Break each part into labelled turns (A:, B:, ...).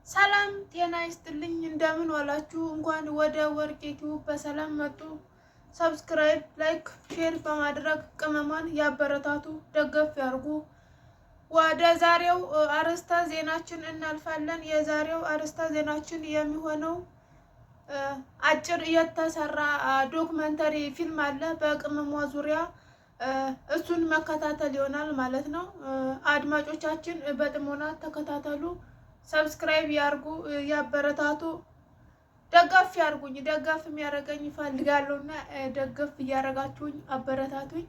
A: ሰላም ጤና ይስጥልኝ። እንደምን ዋላችሁ? እንኳን ወደ ወርቅ ዩቲዩብ በሰላም መጡ። ሰብስክራይብ፣ ላይክ፣ ሼር በማድረግ ቅመሟን ያበረታቱ፣ ደገፍ ያርጉ። ወደ ዛሬው አርዕስተ ዜናችን እናልፋለን። የዛሬው አርዕስተ ዜናችን የሚሆነው አጭር የተሰራ ዶክመንተሪ ፊልም አለ በቅመሟ ዙሪያ እሱን መከታተል ይሆናል ማለት ነው። አድማጮቻችን በጥሞና ተከታተሉ። ሰብስክራይብ ያርጉ፣ ያበረታቱ፣ ደጋፍ ያርጉኝ። ደጋፍ የሚያደርገኝ ይፈልጋለሁና ደጋፍ እያደረጋችሁኝ አበረታቱኝ።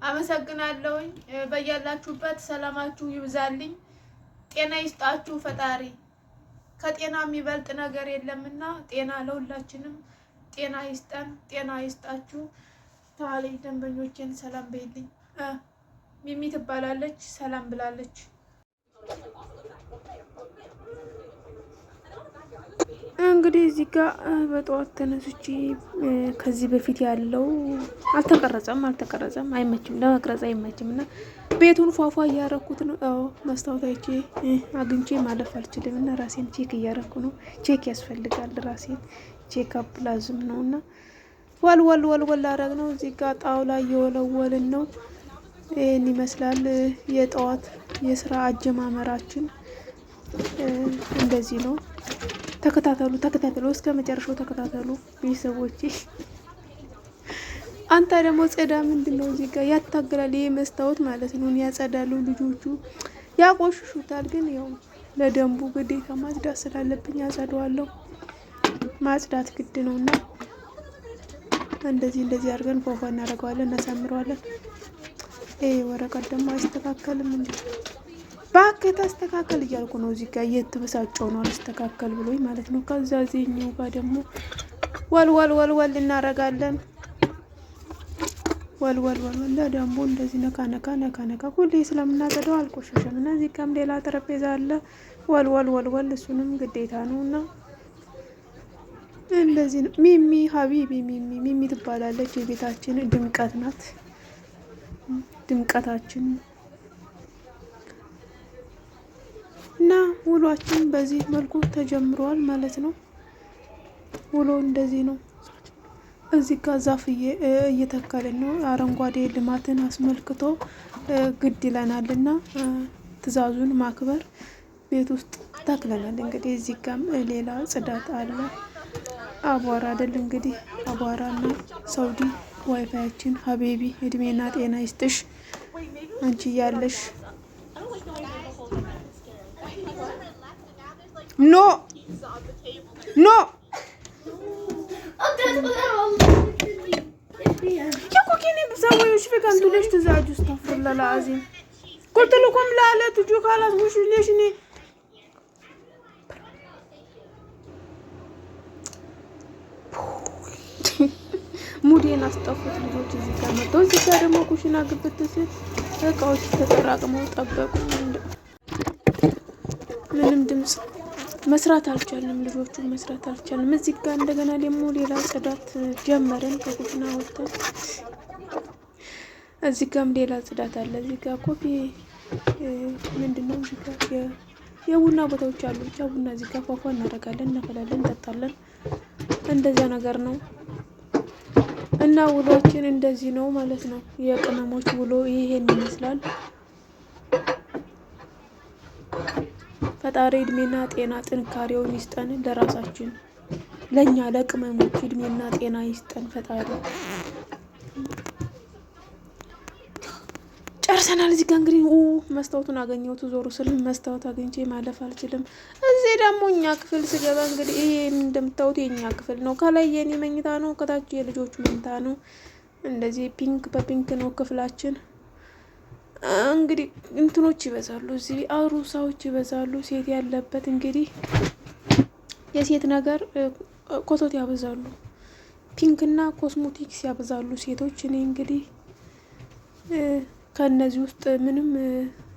A: አመሰግናለሁኝ። በያላችሁበት ሰላማችሁ ይብዛልኝ። ጤና ይስጣችሁ ፈጣሪ። ከጤና የሚበልጥ ነገር የለምና ጤና ለሁላችንም ጤና ይስጠን፣ ጤና ይስጣችሁ። ታዋቂ ደንበኞችን ሰላም በይልኝ። ሚሚ ትባላለች፣ ሰላም ብላለች። እንግዲህ እዚህ ጋር በጠዋት ተነስቼ ከዚህ በፊት ያለው አልተቀረጸም፣ አይመችም፣ ለመቅረጽ አይመችም እና ቤቱን ፏፏ እያረኩት ነው። መስታወት አይቼ አግኝቼ ማለፍ አልችልም እና ራሴን ቼክ እያረኩ ነው። ቼክ ያስፈልጋል፣ ራሴን ቼክ አፕ ላዝም ነው እና ወልወል አረግ ነው። እዚህ ጋር ጣውላ እየወለወልን ነው። ይህን ይመስላል የጠዋት የስራ አጀማመራችን። እንደዚህ ነው። ተከታተሉ እስከ መጨረሻው ተከታተሉ ቤተሰቦቼ። አንተ ደግሞ ጸዳ ምንድን ነው እዚህ ጋር ያታገላል። ይሄ መስታወት ማለት ነው። ያጸዳሉ ልጆቹ ያቆሽሹታል፣ ግን ያው ለደንቡ ግዴታ ማጽዳት ስላለብኝ ያጸዳዋለሁ። ማጽዳት ግድ ነውና እንደዚህ አድርገን ፎፎ እናደርገዋለን፣ እናሳምረዋለን። ይሄ ወረቀት ደግሞ አይስተካከልም እንዴ? ባክ ተስተካከል እያልኩ ነው። እዚህ ጋር እየተበሳጨው ነው አልስተካከል ብሎኝ ማለት ነው። ከዛ እዚህኛው ጋር ደግሞ ወልወል እናረጋለን። ወልወል ደግሞ እንደዚህ ነካ ሁሌ ስለምናጸደው አልቆሸሸም። እና እዚህ ጋርም ሌላ ጠረጴዛ አለ። ወልወል እሱንም ግዴታ ነው እና እንደዚህ ነው። ሚሚ ሀቢቢ ሚሚ ትባላለች። የቤታችን ድምቀት ናት፣ ድምቀታችን እና ውሏችን በዚህ መልኩ ተጀምሯል ማለት ነው። ውሎ እንደዚህ ነው። እዚህ ጋር ዛፍ እየተከልን ነው። አረንጓዴ ልማትን አስመልክቶ ግድ ይለናል እና ትዕዛዙን ማክበር ቤት ውስጥ ተክለናል። እንግዲህ እዚህ ጋም ሌላ ጽዳት አለ። አቧራ አይደል እንግዲህ አቧራና ሳውዲ ዋይፋያችን ሀቢቢ እድሜና ጤና ይስጥሽ አንቺ እያለሽ ኖ يكوكيني بسوي وش فيك انتو ليش تزعجوا؟ استغفر الله العظيم. قلت لكم لا تجوا خلاص. وش ليش ني ሙዴን አስጠፉት ልጆች። እዚህ ጋር መጥተው እዚህ ጋር ደግሞ ኩሽና ግብት ሲል እቃዎች ተጠራቅመው ጠበቁ። ምንም ድምጽ መስራት አልቻልንም፣ ልጆቹ መስራት አልቻልንም። እዚህ ጋር እንደገና ደግሞ ሌላ ጽዳት ጀመረን ከኩሽና ወጥተን። እዚህ ጋርም ሌላ ጽዳት አለ። እዚህ ጋር ኮፊ ምንድነው እዚህ ጋር የቡና ቦታዎች አሉ። ብቻ ቡና እዚህ ጋር ፏፏ እናደርጋለን፣ እናፈላለን፣ እንጠጣለን። እንደዛ ነገር ነው እና ውሎችን እንደዚህ ነው ማለት ነው። የቅመሞች ውሎ ይሄን ይመስላል። ፈጣሪ እድሜና ጤና ጥንካሬውን ይስጠን። ለራሳችን ለኛ ለቅመሞች እድሜና ጤና ይስጠን ፈጣሪ። ጨርሰናል። እዚህ ጋር እንግዲህ መስታወቱን አገኘሁት። ዞሩ ስል መስታወት አግኝቼ ማለፍ አልችልም። እዚህ ደግሞ እኛ ክፍል ስገባ እንግዲህ ይሄ እንደምታዩት የኛ ክፍል ነው። ከላይ የኔ መኝታ ነው፣ ከታች የልጆቹ መኝታ ነው። እንደዚህ ፒንክ በፒንክ ነው ክፍላችን። እንግዲህ እንትኖች ይበዛሉ፣ እዚህ አሩሳዎች ይበዛሉ። ሴት ያለበት እንግዲህ የሴት ነገር ኮቶት ያበዛሉ፣ ፒንክና ኮስሞቲክስ ያበዛሉ ሴቶች። እኔ እንግዲህ ከነዚህ ውስጥ ምንም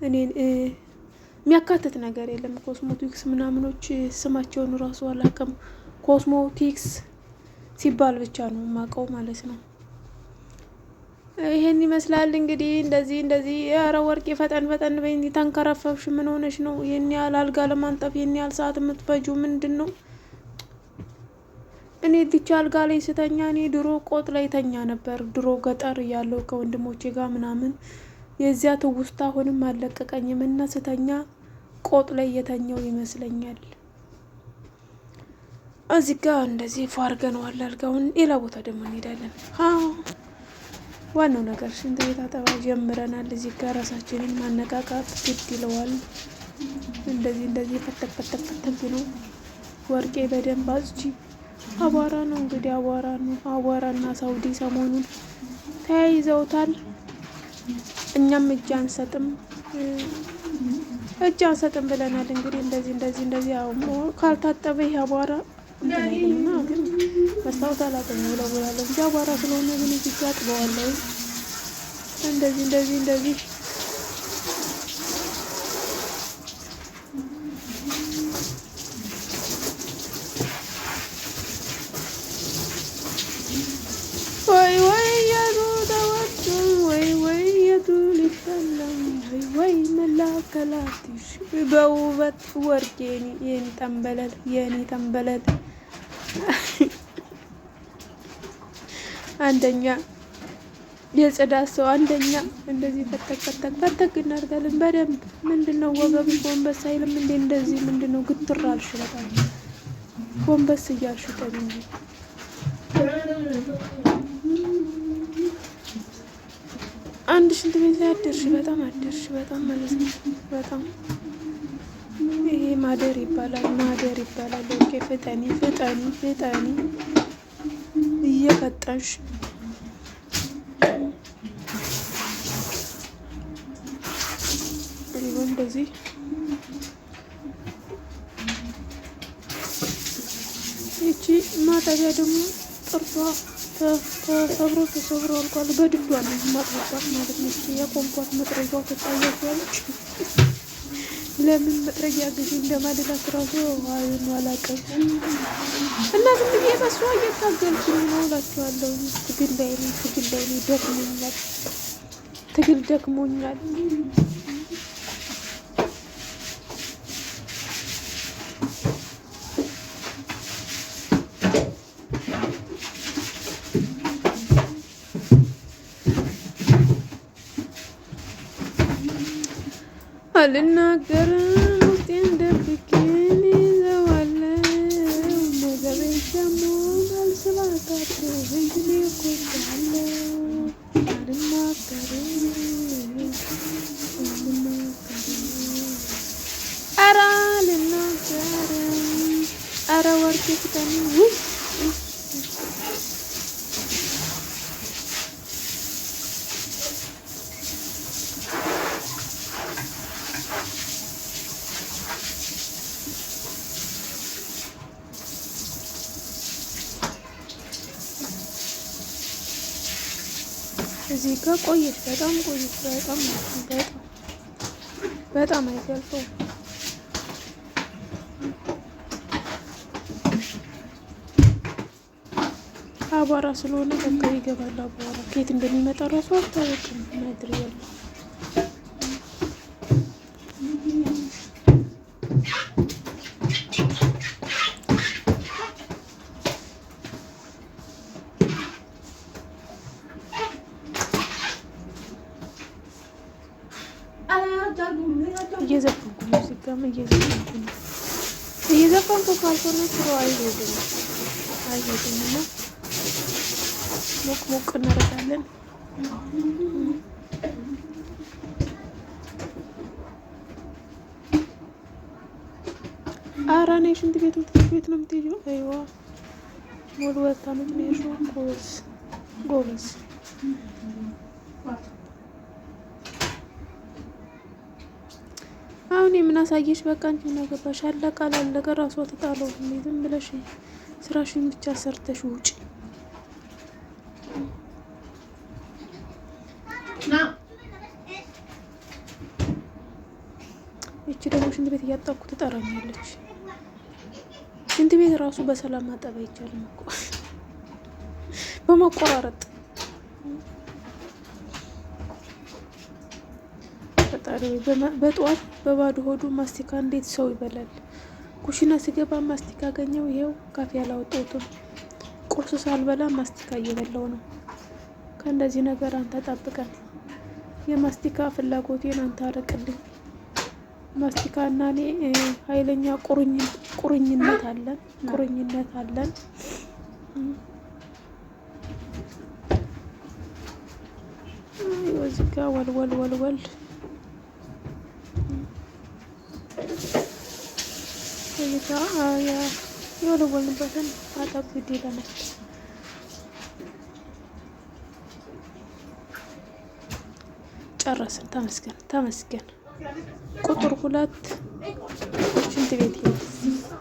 A: እኔን የሚያካትት ነገር የለም። ኮስሞቲክስ ምናምኖች ስማቸውን እራሱ አላውቅም። ኮስሞቲክስ ሲባል ብቻ ነው የማውቀው ማለት ነው። ይሄን ይመስላል እንግዲህ እንደዚህ። ኧረ ወርቄ ፈጠን በይ፣ ተንከረፈፍሽ። ምን ሆነሽ ነው? ይሄን ያህል አልጋ ለማንጠፍ ይሄን ያህል ሰዓት የምትፈጁ ምንድን ነው? እኔ እዚች አልጋ ላይ ስተኛ እኔ ድሮ ቆጥ ላይ ተኛ ነበር። ድሮ ገጠር እያለሁ ከወንድሞቼ ጋር ምናምን የዚያ ትውስታ አሁንም አልለቀቀኝም እና ስተኛ ቆጥ ላይ የተኛው ይመስለኛል። እዚህ ጋር እንደዚህ ፏርገነዋል አልጋውን። ሌላ ቦታ ደግሞ እንሄዳለን። ዋናው ነገር ሽንት ቤት አጠባ ጀምረናል። እዚህ ጋር ራሳችንን ማነቃቃት ግድ ይለዋል። እንደዚህ ፈተግ ነው። ወርቄ በደንብ አጽጂ። አቧራ ነው እንግዲህ አቧራና ሳውዲ ሰሞኑን ተያይዘውታል። እኛም እጅ አንሰጥም ብለናል። እንግዲህ እንደዚህ ካልታጠበ ይሄ አቧራ እና ግን መስታወት አላገኘው ለቦላለሁ እንጂ አቧራ ስለሆነ ግን እዚህ ጋር አጥበዋለሁ። እንደዚህ ወይ የቱ ተወዱ ወይ የቱ ሊፈለም ወይ መላከላትሽ በውበት ወርቄ የኔ ጠንበለል አንደኛ የጽዳት ሰው አንደኛ። እንደዚህ ፈተግ እናድርጋለን በደንብ። ምንድነው ወገብ ጎንበስ አይልም እንዴ? እንደዚህ ምንድነው ግትር አልሽ? በጣም ጎንበስ እያልሽ ጠብኝ። አንድ ሽንት ቤት ላይ አደርሽ በጣም ማለት ነው። በጣም ይሄ ማደር ይባላል። ኦኬ ፍጠኒ እየፈጠንሽ እንደዚህ ይቺ ማጠቢያ ደግሞ ጥርሷ ተሰብሮ አልቋል። በድዷ ነው ማጥፋት ማለት ነው። የቆምኳት መጥረጊያው ተጣያለች። ለምን መጥረጊያ ጊዜ እንደማድላት ራሱ አይኑ አላውቅም። እና ዝም ብዬ በሷ እየታገልኩኝ ነው እላችኋለሁ። ትግል ላይ ደክሞኛል። አልናገርም ውስጤን ደብቄን ይዘዋለሁ። ነገሬን ደግሞ ባልስባታት ህዝኔ ኮቻለሁ። አልናገርም ኧረ አልናገርም። ኧረ ወርቄ ፍጠኒ። እዚህ ጋር ቆየች። በጣም አይገልጸው። አቧራ ስለሆነ በቃ ይገባል። አቧራ ከየት እንደሚመጣ ራሱ አልታወቅም። ማድሪያል እየዘፈንኩ ካልሆነ ስሮ አይሄድም እና ሞቅ እናደርጋለን። ኧረ እኔ ሽንት ቤት ነው የምትሄጂው? አይዋ ሙሉ ወጣ ነው የምትሄጂው? ጎበዝ አሁን የምናሳየሽ በቃ አንቺ ምን አገባሽ? አላለቀ ራሷ ተጣለው። ዝም ብለሽ ስራሽን ብቻ ሰርተሽ ውጪ። ይቺ ደግሞ ሽንት ቤት እያጠብኩ ትጠራኛለች። ሽንት ቤት ራሱ በሰላም ማጠብ አይቻልም እኮ በመቆራረጥ ፈጣሪ በጠዋት በባዶ ሆዱ ማስቲካ እንዴት ሰው ይበላል? ኩሽና ስገባ ማስቲካ አገኘው። ይሄው ካፌ አላወጣሁትም። ቁርስ ሳልበላ ማስቲካ እየበላው ነው። ከእንደዚህ ነገር አንተ ጠብቀን። የማስቲካ ፍላጎቴን አንተ አረቅልኝ። ማስቲካ እና እኔ ኃይለኛ ቁርኝነት አለን። እዚህ ጋ ወልወል እይታ የወለወልንበትን አጠብ ግድ ይለናል። ጨረስን። ተመስገን። ቁጥር 2 ሽንት ቤት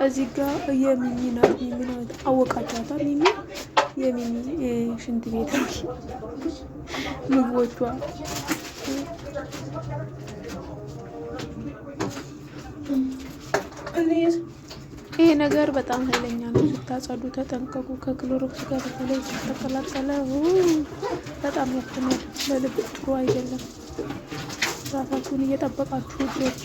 A: እዚህ ጋ የሚሚ ናት። ሚሚ ነው አወቃችኋታ? የሚሚ ሽንት ቤት ምግቦቿ ይሄ ነገር በጣም ኃይለኛ ነው። ስታጸዱ ተጠንቀቁ። ከክሎሮክስ ጋር በተለይ ተቀላቀለ በጣም ያፍናል። ለልብ ጥሩ አይደለም። ራሳችሁን እየጠበቃችሁ ልጆቼ።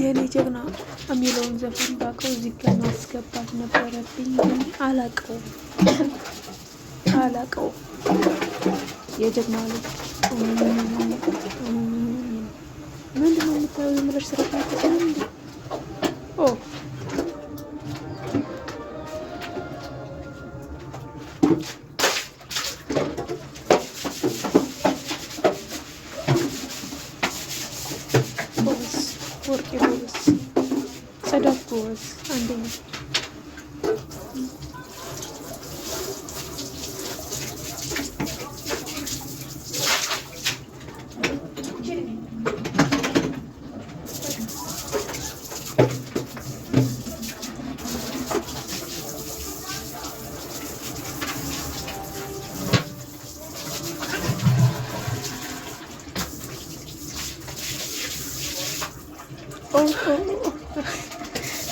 A: የኔ ጀግና የሚለውን ዘፈን ባቀው እዚህ ጋር ማስገባት ነበረብኝ፣ ግን አላቀው የጀግና ልጅ ምንድን ነው የምታየው? የምለሽ ስረፋት ወርቄ ጎበዝ፣ ጽዳት ጎበዝ፣ አንደኛ።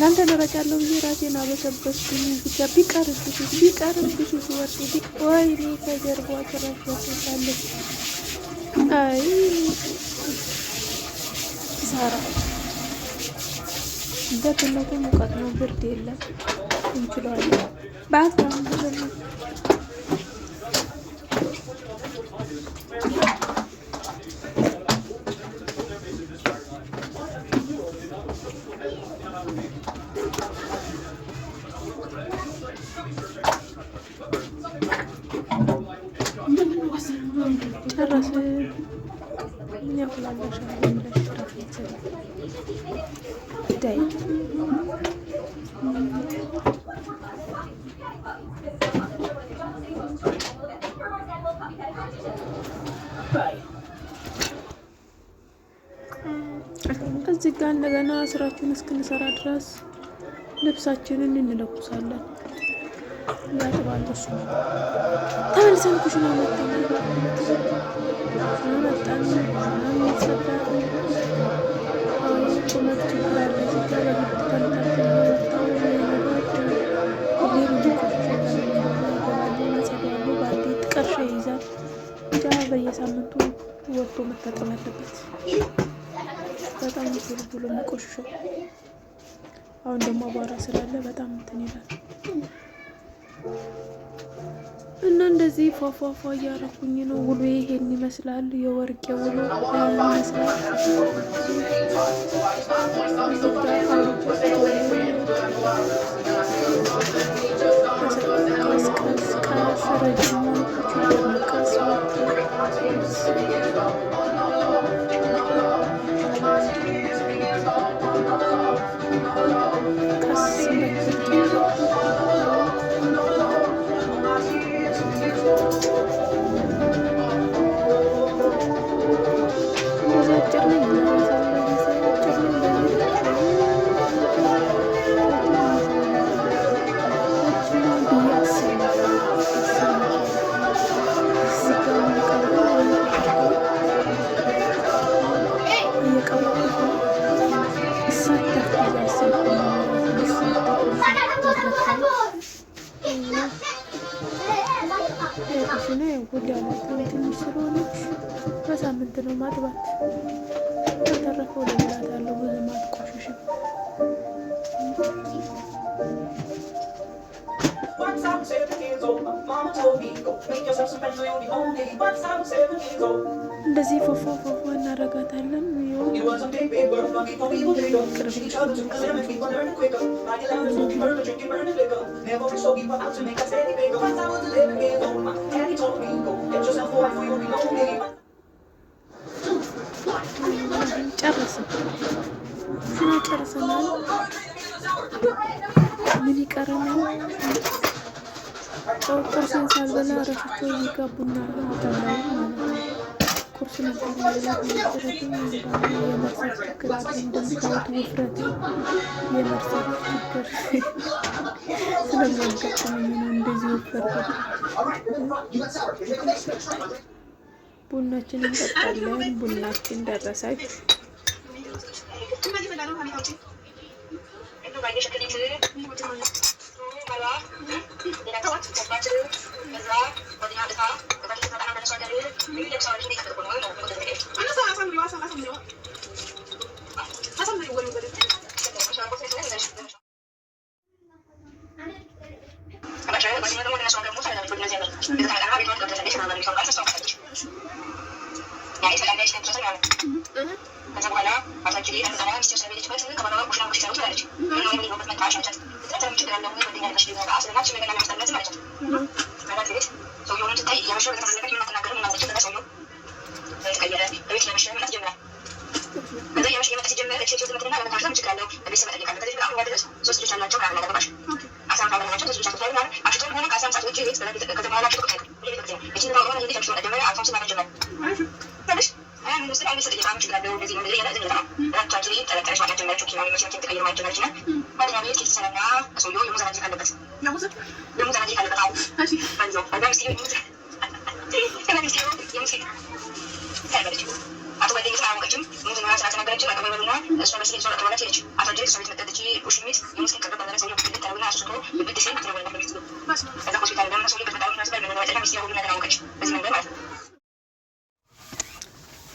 A: እናንተ ነረጫለሁ ብዬ ራሴን አበሰበስኩኝ። ብቻ ቢቀርብሽ ወርቄ ወይኔ ከጀርባ ጭራሽ ወጥታለች። አይ ኪሳራ። በትነቱ ሙቀት ነው፣ ብርድ የለም። እንችለዋለን። ጨረስ ያፍላለሻል ብለሽ ዳይ እዚህ ጋር እንደገና ስራችንን እስክንሰራ ድረስ ልብሳችንን እንለኩሳለን። ያጥባል። እሱ ተመልሰን ኩሽና መጣን። ቁመት ችግር አለ። እዚህ ጋር በግድ ቀርሻ ይይዛል። ብቻ በየሳምንቱ ወጥቶ መታጠብ አለበት። በጣም ቶሎ ብሎ የሚቆሽሸው። አሁን ደግሞ አቧራ ስላለ በጣም እንትን ይላል እና እንደዚህ ፏፏፏ እያረኩኝ ነው። ውሎ ይሄን ይመስላል። የወርቄ ውሎ ይመስላል። ሁሌ ያላትን ትንሽ ስለሆነች በሳምንት ነው ማጥባት። በተረፈው ለብላታለሁ ብዙም አትቆሽሽም። እንደዚህ ፎፋ እናረጋታለን። ጨርሰናል። ምን ይቀረናል? ቁርስን ሳልበላ ረፍቶ ይጋቡና አታላዩ ማለት ነው። ቁርስ ነበር መብላት የነበረብኝ። የመርሳት ችግር አለ እንደምታዩት፣ ውፍረት የመርሳት ችግር ስለሚያጋጥመኝ ነው እንደዚህ ወፈርኩት። ቡናችን እንጠጣለን። ቡናችን ደረሰች።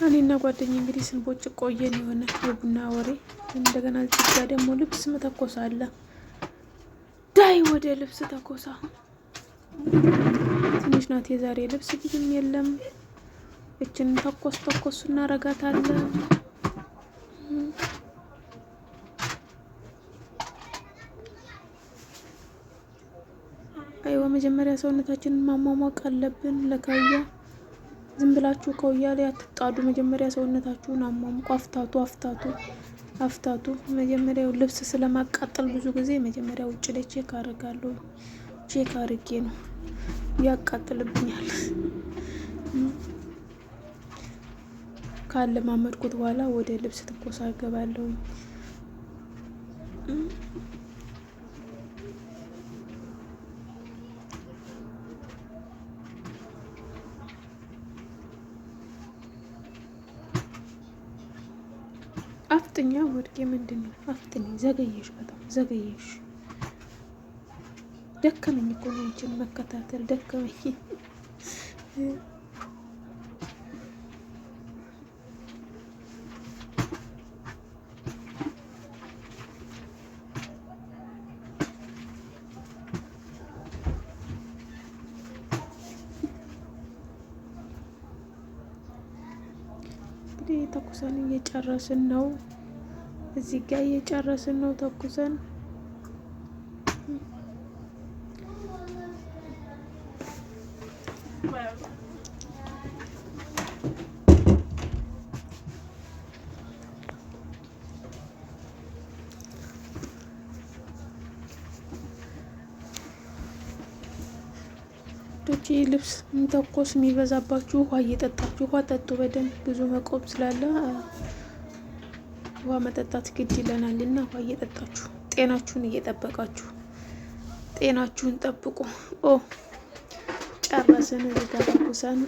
A: እኔና ጓደኛዬ እንግዲህ ስንቦጭ ቆየን። የሆነ የቡና ወሬ እንደገና እዚህ ጋር ደግሞ ልብስ መተኮስ አለ። ዳይ ወደ ልብስ ተኮሳ። ትንሽ ናት የዛሬ ልብስ ብዙም የለም። እችን ተኮስ እናረጋታለን። አይዋ መጀመሪያ ሰውነታችንን ማሟሟቅ አለብን። ለካያ ዝም ብላችሁ ከውያ ላይ አትጣዱ። መጀመሪያ ሰውነታችሁን አሟሙቁ። አፍታቱ። መጀመሪያው ልብስ ስለማቃጠል ብዙ ጊዜ መጀመሪያ ውጭ ላይ ቼክ አደርጋለሁ። ቼክ አድርጌ ነው ያቃጥልብኛል። ካለማመድኩት በኋላ ወደ ልብስ ትኮሳ እገባለሁ። አፍጥኛ ወድቄ ምንድን ነው አፍጥኝ። ዘገየሽ፣ በጣም ዘገየሽ። ደከመኝ እኮ ነው እንችን መከታተል ደከመኝ። እንግዲህ ተኩሰን እየጨረስን ነው። እዚህ ጋር እየጨረስን ነው ተኩሰን። ዶቼ ልብስ የሚተኮስ የሚበዛባችሁ ውሃ እየጠጣችሁ ውሃ ጠጡ በደንብ ብዙ መቆም ስላለ ውሃ መጠጣት ግድ ይለናል እና ውሃ እየጠጣችሁ ጤናችሁን እየጠበቃችሁ ጤናችሁን ጠብቁ። ጨረስን። ተኩሰን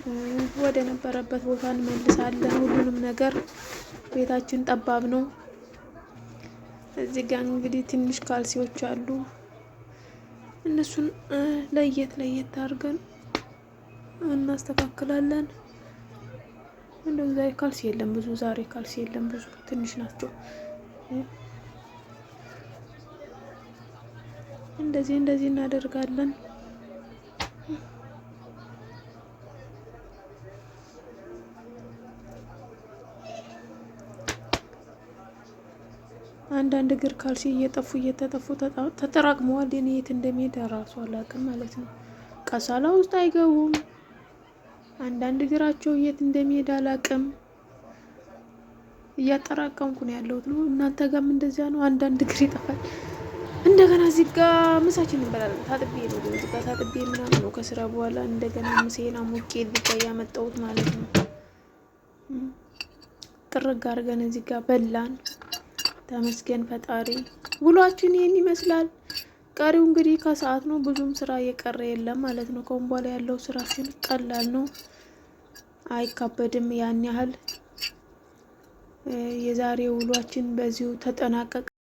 A: ወደ ነበረበት ቦታ እንመልሳለን። ሁሉንም ነገር ቤታችን ጠባብ ነው። እዚህ ጋር እንግዲህ ትንሽ ካልሲዎች አሉ። እነሱን ለየት አድርገን እናስተካክላለን። እንደው ዛሬ ካልሲ የለም ብዙ፣ ዛሬ ካልሲ የለም ብዙ፣ ትንሽ ናቸው። እንደዚህ እናደርጋለን። አንዳንድ እግር ካልሲ እየተጠፉ ተጠራቅመዋል። እኔ የት እንደሚሄድ ራሱ አላውቅም ማለት ነው። ቀሳላ ውስጥ አይገቡም። አንዳንድ እግራቸው የት እንደሚሄድ አላውቅም። እያጠራቀምኩ ነው ያለሁት ነው። እናንተ ጋርም እንደዚያ ነው? አንዳንድ እግር ይጠፋል። እንደገና እዚህ ጋር ምሳችን እንበላለን። ታጥቤ ነው እዚህ ጋር ታጥቤ ምናምን ነው ከስራ በኋላ እንደገና ምሴን አሞቄ እዚህ ጋር ያመጣሁት ማለት ነው። ጥርግ አድርገን እዚህ ጋር በላን። ተመስገን ፈጣሪ። ውሏችን ይህን ይመስላል። ቀሪው እንግዲህ ከሰዓት ነው። ብዙም ስራ እየቀረ የለም ማለት ነው። ከአሁን በኋላ ያለው ስራችን ቀላል ነው፣ አይካበድም ያን ያህል። የዛሬ ውሏችን በዚሁ ተጠናቀቀ።